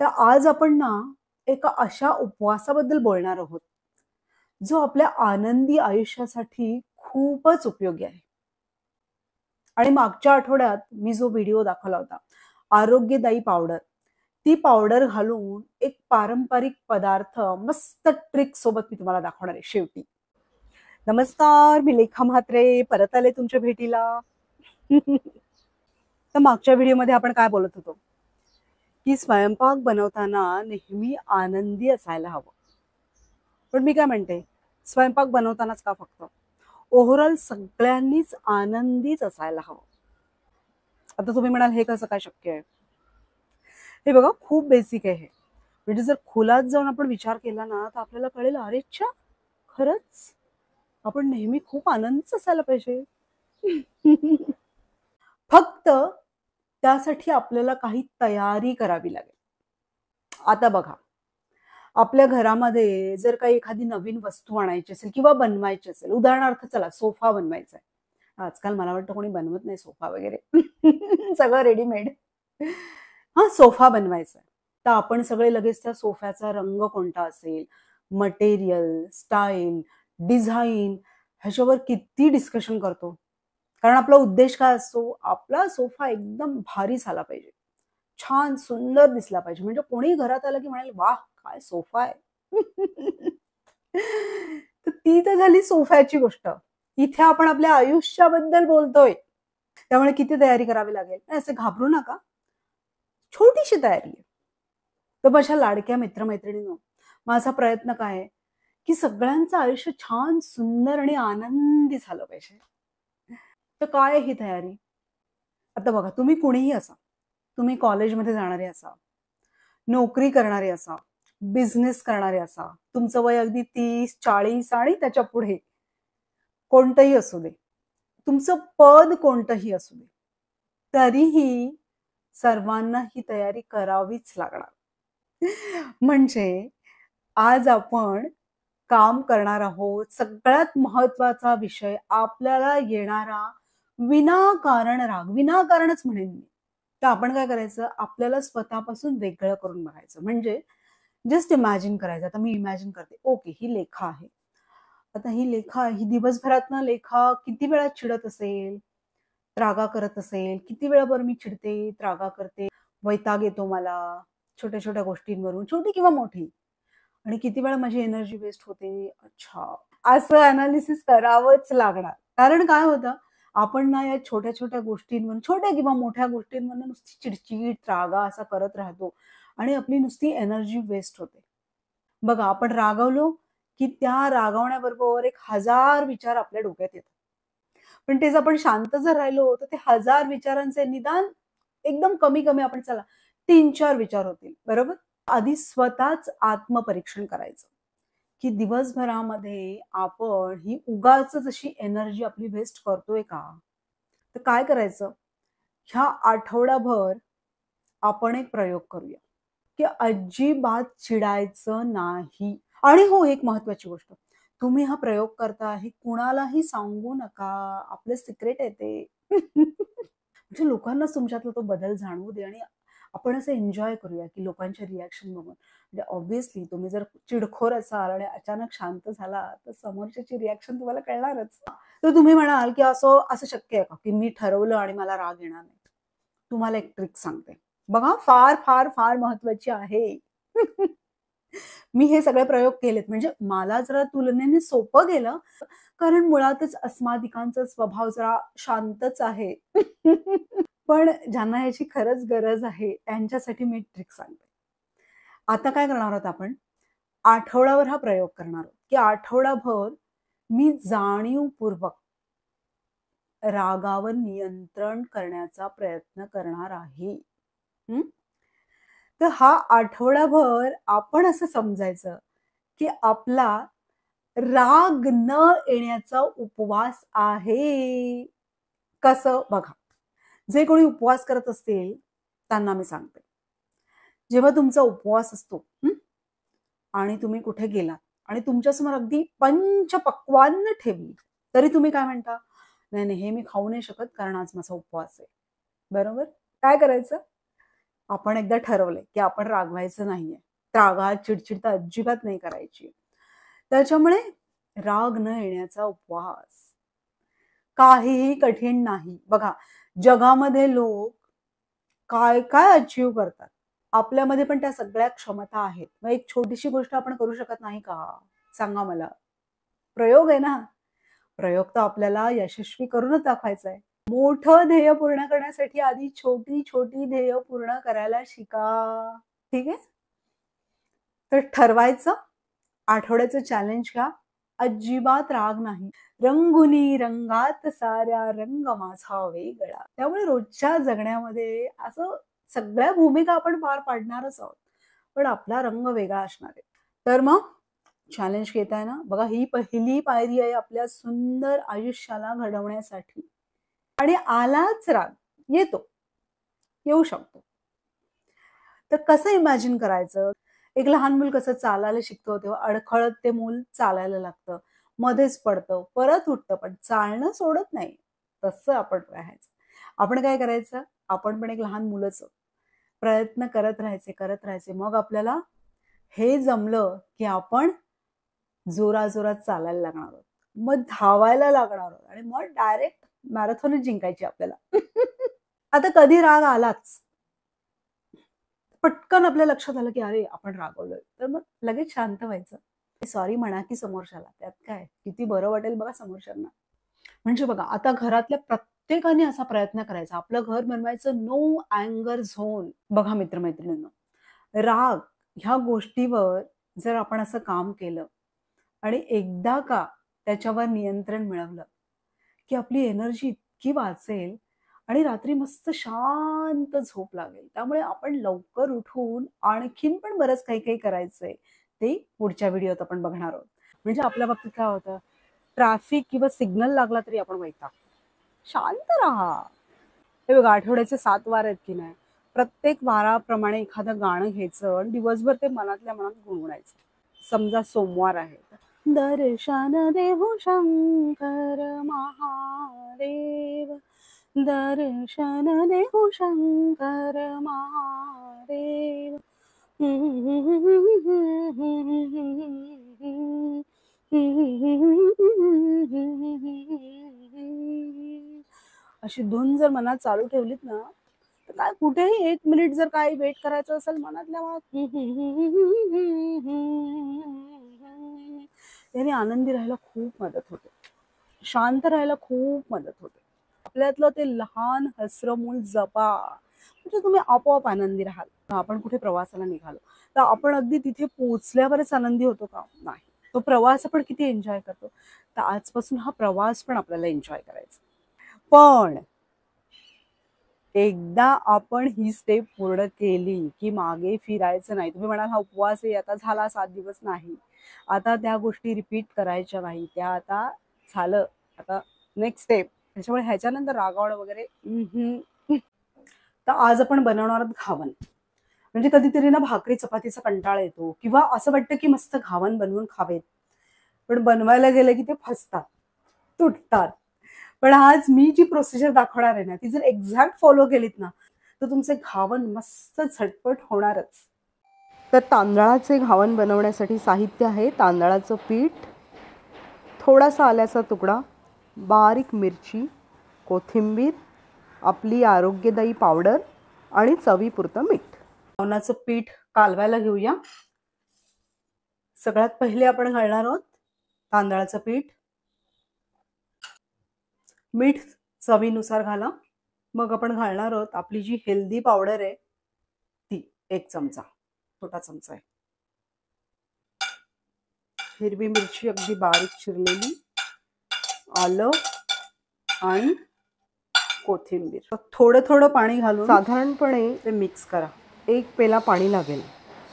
तर आज आपण ना एका अशा उपवासाबद्दल बोलणार आहोत, जो आपल्या आनंदी आयुष्यासाठी खूपच उपयोगी आहे. आणि मागच्या आठवड्यात मी जो व्हिडिओ दाखवला होता, आरोग्यदायी पावडर, ती पावडर घालून एक पारंपरिक पदार्थ मस्त ट्रिक सोबत मी तुम्हाला दाखवणार आहे शेवटी. नमस्कार, मी लेखा म्हात्रे परत आले तुमच्या भेटीला. तर मागच्या व्हिडिओमध्ये आपण काय बोलत होतो, की स्वयंपाक बनवताना नेहमी आनंदी असायला हवं. पण मी काय म्हणते, स्वयंपाक बनवतानाच का फक्त, ओव्हरऑल सगळ्यांनीच आनंदीच असायला हवं. आता तुम्ही म्हणाल हे कसं काय शक्य आहे? हे बघा, खूप बेसिक आहे हे. म्हणजे जर खोलात जाऊन आपण विचार केला ना, तर आपल्याला कळेल, अरे च्छा, खरंच आपण नेहमी खूप आनंदीच असायला पाहिजे. फक्त त्यासाठी आपल्याला काही तयारी करावी लागेल. आता बघा, आपल्या घरामध्ये जर काही एखादी नवीन वस्तू आणायची असेल किंवा बनवायची असेल, उदाहरणार्थ चला सोफा बनवायचा आहे. आजकाल मला वाटतं कोणी बनवत नाही सोफा वगैरे. सगळं रेडीमेड. हा, सोफा बनवायचा आहे. तर आपण सगळे लगेच त्या सोफ्याचा रंग कोणता असेल, मटेरियल, स्टाईल, डिझाईन ह्याच्यावर किती डिस्कशन करतो. कारण आपला उद्देश काय असतो, आपला सोफा एकदम भारी झाला पाहिजे, छान सुंदर दिसला पाहिजे, म्हणजे कोणी घरात आलं की म्हणाल, वाह काय सोफा आहे. तर ती तर झाली सोफ्याची गोष्ट. इथे आपण आपल्या आयुष्याबद्दल बोलतोय, त्यामुळे किती तयारी करावी लागेल. असे घाबरू नका, छोटीशी तयारी आहे. तर माझ्या लाडक्या मित्रमैत्रिणींनो, माझा प्रयत्न काय आहे, की सगळ्यांचं आयुष्य छान सुंदर आणि आनंदी झालं पाहिजे. तर काय ही तयारी? आता बघा, तुम्ही कुणीही असा, तुम्ही कॉलेजमध्ये जाणारे असा, नोकरी करणारे असा, बिझनेस करणारे असा, तुमचं वय अगदी 30-40 आणि त्याच्या पुढे कोणतंही असू दे, तुमचं पद कोणतंही असू दे, तरीही सर्वांना ही तयारी करावीच लागणार. म्हणजे आज आपण काम करणार आहोत. सगळ्यात महत्वाचा विषय, आपल्याला येणारा विनाकारण राग, विनाकारणच म्हणेन मी. तर आपण काय करायचं, आपल्याला स्वतःपासून वेगळं करून बघायचं. म्हणजे जस्ट इमॅजिन करायचं. आता मी इमॅजिन करते, ओके ही लेखा आहे. आता ही लेखा, ही दिवसभरातनं लेखा किती वेळा चिडत असेल, त्रागा करत असेल, किती वेळा बरं मी चिडते, त्रागा करते, वैताग येतो मला छोट्या छोट्या गोष्टींवरून, छोटी किंवा मोठी, आणि किती वेळा माझी एनर्जी वेस्ट होते. अच्छा, असं अनालिसिस करावंच लागणार. कारण काय होतं, आपण ना या छोट्या छोट्या गोष्टींवर, छोट्या किंवा मोठ्या गोष्टींवर नुसती चिडचिड त्रागा असा करत राहतो आणि आपली नुसती एनर्जी वेस्ट होते. बघा, आपण रागावलो की त्या रागावण्याबरोबर 1000 विचार आपल्या डोक्यात येतात. पण तेच आपण शांत जर राहिलो, तर ते 1000 विचारांचे निदान एकदम कमी कमी, आपण चला 3-4 विचार होतील, बरोबर? आधी स्वतःच आत्मपरीक्षण करायचं, की दिवसभरामध्ये आपण ही उगाचच अशी एनर्जी आपली वेस्ट करतोय का? तर काय करायचं, ह्या आठवडाभर आपण एक प्रयोग करूया, की अजिबात चिडायचं नाही. आणि हो, एक महत्वाची गोष्ट, तुम्ही हा प्रयोग करता हे कुणालाही सांगू नका. आपलं सिक्रेट आहे ते. म्हणजे लोकांनाच तुमच्यातला तो बदल जाणवू दे आणि आपण असं एन्जॉय करूया, की लोकांचे रिॲक्शन बघून. म्हणजे ऑब्व्हियसली तुम्ही जर चिडखोर असाल आणि अचानक शांत झाला, तर समोरच्याची रिॲक्शन तुम्हाला कळणारच. तर तुम्ही म्हणाल, की असं असं शक्य आहे का, की मी ठरवलं आणि मला राग येणार नाही? तुम्हाला एक ट्रिक सांगते. बघा, फार फार फार महत्वाची आहे. मी हे सगळे प्रयोग केलेत, म्हणजे मला जरा तुलनेने सोपं गेलं, कारण मुळातच अस्मादिकांचा स्वभाव जरा शांतच आहे. पण ज्यांना याची खरंच गरज आहे, त्यांच्यासाठी मी ट्रिक सांगते. आता काय करणार आहोत आपण, आठवड्यावर हा प्रयोग करणार आहोत, की आठवडाभर मी जाणीवपूर्वक रागावर नियंत्रण करण्याचा प्रयत्न करणार आहे. हं? तर हा आठवडाभर आपण असं समजायचं, की आपला राग न येण्याचा उपवास आहे. कसं बघा, जे कोणी उपवास करत असतील त्यांना मी सांगते, जेव्हा तुमचा उपवास असतो, आणि तुम्ही कुठे गेलात आणि तुमच्यासमोर अगदी पंचपक्वान्न ठेवली, तरी तुम्ही काय म्हणता, नाही नाही, हे मी खाऊ नाही शकत कारण आज माझा उपवास आहे. बरोबर? काय करायचं, आपण एकदा ठरवलंय की आपण रागवायचं नाहीये, रागात चिडचिड तर अजिबात नाही करायची. त्याच्यामुळे राग न येण्याचा उपवास काहीही कठीण नाही. बघा, जगामध्ये लोक काय काय अचीव्ह करतात. आपल्यामध्ये पण त्या सगळ्या क्षमता आहेत. मग एक छोटीशी गोष्ट आपण करू शकत नाही का? सांगा मला. प्रयोग आहे ना. प्रयोग तर आपल्याला यशस्वी करूनच दाखवायचा आहे. मोठं ध्येय पूर्ण करण्यासाठी आधी छोटी छोटी ध्येय पूर्ण करायला शिका. ठीक आहे. तर ठरवायचं, आठवड्याचं चॅलेंज घ्या. अजिबात राग नाही. रंगुनी रंगात साऱ्या रंग माझा वेगळा. त्यामुळे रोजच्या जगण्यामध्ये असं सगळ्या भूमिका आपण पार पाडणारच आहोत, पण आपला रंग वेगळा असणार आहे. तर मग चॅलेंज घेताय ना, बघा ही पहिली पायरी आहे आपल्या सुंदर आयुष्याला घडवण्यासाठी. आणि आलाच राग, येतो, येऊ शकतो. तर कसं इमॅजिन करायचं? एक लहान मूल कसं चालायला शिकतो तेव्हा अडखळत ते मूल चालायला लागतं, मध्येच पडतं, परत उठतं, पण चालणं सोडत नाही. तसं आपण राहायचं. आपण काय करायचं? आपण पण एक लहान मुलंच आहोत. प्रयत्न करत राहायचे. मग आपल्याला हे जमलं की आपण जोराजोरात चालायला लागणार आहोत. मग धावायला लागणार आहोत आणि मग डायरेक्ट मॅरेथॉनच जिंकायची आपल्याला. आता कधी राग आलाच, पटकन आपल्या लक्षात आलं की अरे आपण रागवलोय, तर मग लगेच शांत व्हायचं. सॉरी म्हणा की समोरच्याला, त्यात काय, किती बरं वाटेल बघा समोरच्यांना. म्हणजे बघा, आता घरातल्या प्रत्येकाने असा प्रयत्न करायचा, आपलं घर बनवायचं नो अँगर झोन. बघा मित्रमैत्रिणींनो, राग ह्या गोष्टीवर जर आपण असं काम केलं आणि एकदा का त्याच्यावर नियंत्रण मिळवलं की आपली एनर्जी इतकी वाचेल आणि रात्री मस्त शांत झोप लागेल. त्यामुळे आपण लवकर उठून आणखीन पण बरंच काही काही करायचंय, ते पुढच्या व्हिडिओत आपण बघणार आहोत. म्हणजे आपल्या बाबतीत काय होतं, ट्रॅफिक किंवा सिग्नल लागला तरी आपण वैतागतो. शांत राहा. हे बघा, आठवड्याचे 7 वार आहेत की नाही, प्रत्येक वाराप्रमाणे एखादं गाणं घ्यायचं आणि दिवसभर ते मनातल्या मनात गुणगुणायचं. समजा सोमवार आहे, दर्शन देहु शंकर महादेव, दर्शन देहु शंकर महादेव. अशी धून जर मनात चालू ठेवलीत ना, तर काय कुठेही 1 मिनिट जर काही वेट करायचं असेल मनातल्या मनात, त्याने आनंदी राहायला खूप मदत होते, शांत राहायला खूप मदत होते. आपल्यातलं ते लहान हसरं मूल जपा, म्हणजे तुम्ही आपोआप आनंदी राहाल. आपण कुठे प्रवासाला निघालो तर आपण अगदी तिथे पोहोचल्यावरच आनंदी होतो का? नाही. तो प्रवास आपण किती एन्जॉय करतो. तर आजपासून हा प्रवास पण आपल्याला एन्जॉय करायचा. पण एकदा आपण ही स्टेप पूर्ण केली की मागे फिरायचं नाही. तुम्ही म्हणाल हा उपवास आहे, आता झाला 7 दिवस, नाही. आता त्या गोष्टी रिपीट करायच्या नाही. त्या आता झालं, आता नेक्स्ट स्टेप. त्याच्यामुळे ह्याच्यानंतर रागावणं वगैरे तर आज आपण बनवणार आहोत घावन. म्हणजे कधीतरी ना भाकरी चपातीचा कंटाळा येतो किंवा असं वाटतं की मस्त घावन बनवून खावेत, पण बनवायला गेलं की ते फसतात, तुटतात. पण आज मी जी प्रोसिजर दाखवणार आहे ना, ती जर एक्झॅक्ट फॉलो केलीत ना, तर तुमचे घावन मस्त झटपट होणारच. तर तांदळाचे घावन बनवण्यासाठी साहित्य आहे तांदळाचं पीठ, थोडासा आल्याचा तुकडा, बारीक मिरची, कोथिंबीर, आपली आरोग्यदायी पावडर आणि चवीपुरतं मीठ. घावनाचं पीठ कालवायला घेऊया. सगळ्यात पहिले आपण घालणार आहोत तांदळाचं पीठ. मीठ चवीनुसार घाला. मग आपण घालणार आहोत आपली जी हेल्दी पावडर आहे ती 1 चमचा, छोटा चमचा आहे. हिरवी मिरची अगदी बारीक चिरलेली, आलं आणि कोथिंबीर. थोडं थोडं पाणी घालून साधारणपणे ते मिक्स करा. 1 पेला पाणी लागेल,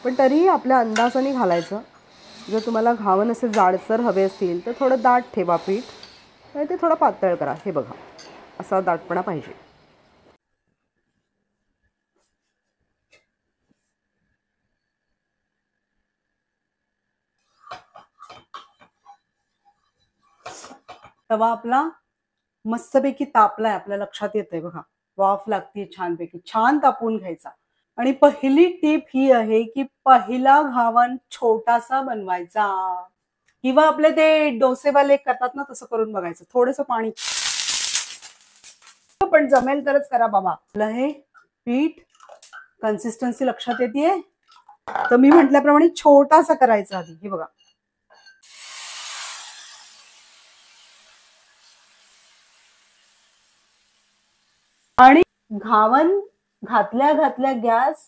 पण तरीही आपल्या अंदाजाने घालायचं. जर तुम्हाला घावन असे जाडसर हवे असतील तर थोडं दाट ठेवा पीठ आणि ते थोडं पातळ करा. हे बघा, असा दाटपणा पाहिजे. तवा आपला मस्तपैकी तापलाय, आपल्या लक्षात येतंय बघा, वाफ लागते छानपैकी. छान तापवून घ्यायचा आणि पहिली टीप ही आहे की पहिला घावन छोटासा बनवायचा, किंवा आपले ते डोसेवाले करतात ना तसं करून बघायचं. थोडंसं पाणी, पण जमेल तरच करा बाबा. आपलं हे पीठ कन्सिस्टन्सी लक्षात येते. तर मी म्हटल्याप्रमाणे छोटासा करायचा आधी. हे बघा, आणि घावन घातल्या घातल्या गॅस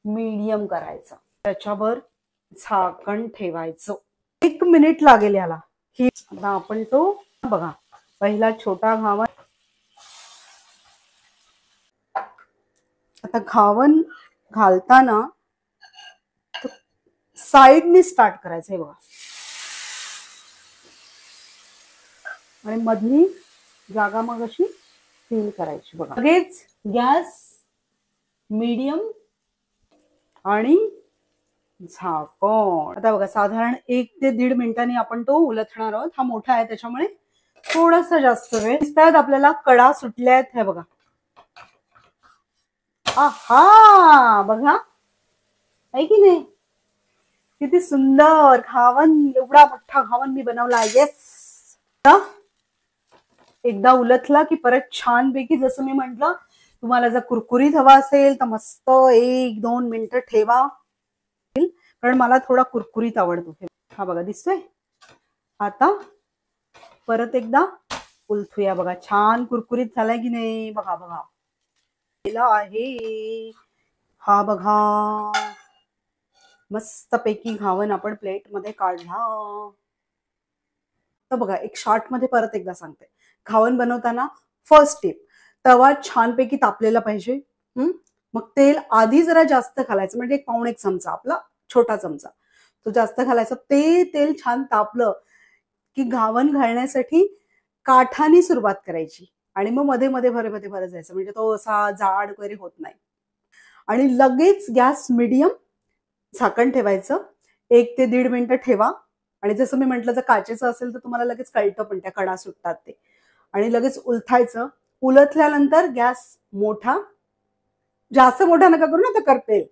मीडियम करायचा, त्याच्यावर झाकण ठेवायचं. 1 मिनिट लागेल याला. ही आता आपण तो बघा, पहिला छोटा घावन. आता घावन घालताना साईडनी स्टार्ट करायचं. हे बघा, आणि मधली जागा मग अशी फील करायची. बघा, लगेच गॅस मीडियम आणि झाकण. आता बघा, साधारण 1 ते 1.5 मिनिटांनी आपण तो उलटणार आहोत. हा मोठा आहे त्याच्यामुळे थोडासा जास्त वेळ. दिसतायत आपल्याला कडा सुटल्या आहेत. हे बघा, आहा, बघा आहे की नाही, किती सुंदर घावन. एवढा मोठा घावन मी बनवला. येस. एकदा उलटला की परत छानपैकी, जसं मी म्हंटल, तुम्हाला जर कुरकुरीत हवा असेल तर मस्त 1-2 मिनिटं ठेवा, कारण मला थोडा कुरकुरीत आवडतो. हा बघा, दिसतोय. आता परत एकदा उलथूया. बघा, छान कुरकुरीत झालाय की नाही. बघा बघा आहे. हा बघा, मस्तपैकी घावन आपण प्लेट मध्ये काढला. तर बघा, एक शॉर्ट मध्ये परत एकदा सांगते. घावन बनवताना फर्स्ट टिप, तवा छानपैकी तापलेला पाहिजे. मग तेल आधी जरा जास्त घालायचं, म्हणजे 1 चमचा, आपला छोटा चमचा तो जास्त घालायचा. ते तेल छान तापलं की घावन घालण्यासाठी काठानी सुरुवात करायची, आणि मग मध्ये मध्ये भरत जायचं, म्हणजे तो असा जाड वगैरे होत नाही. आणि लगेच गॅस मीडियम, झाकण ठेवायचं. 1 ते 1.5 मिनिटं ठेवा. आणि जसं मी म्हटलं, जर काचेचं असेल तर तुम्हाला लगेच कळतं पण त्या कडा सुटतात ते. आणि लगेच उलथायचं. उलथल्यानंतर गॅस मोठा, जास्त मोठा नका करू ना, तर करपेल.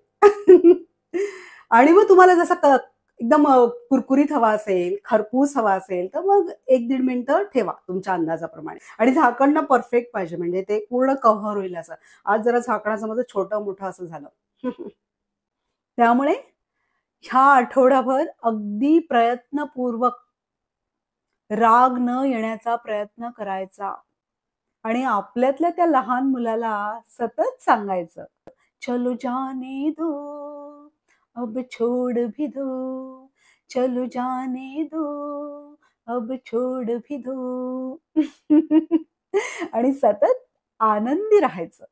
आणि मग तुम्हाला जसं एकदम कुरकुरीत हवा असेल, खरपूस हवा असेल, तर मग 1-1.5 मिनिटं ठेवा तुमच्या अंदाजाप्रमाणे. आणि झाकण ना परफेक्ट पाहिजे, म्हणजे ते पूर्ण कव्हर होईल असं. आज जरा झाकणाचं माझं छोटं मोठं असं झालं. त्यामुळे ह्या आठवडाभर अगदी प्रयत्नपूर्वक राग न येण्याचा प्रयत्न करायचा, आणि आपल्यातल्या त्या लहान मुलाला सतत सांगायचं, चलो जाने दो अब छोड़ भी दो, चलो जाने दो अब छोड़ भी दो. आणि सतत आनंदी राहायचं.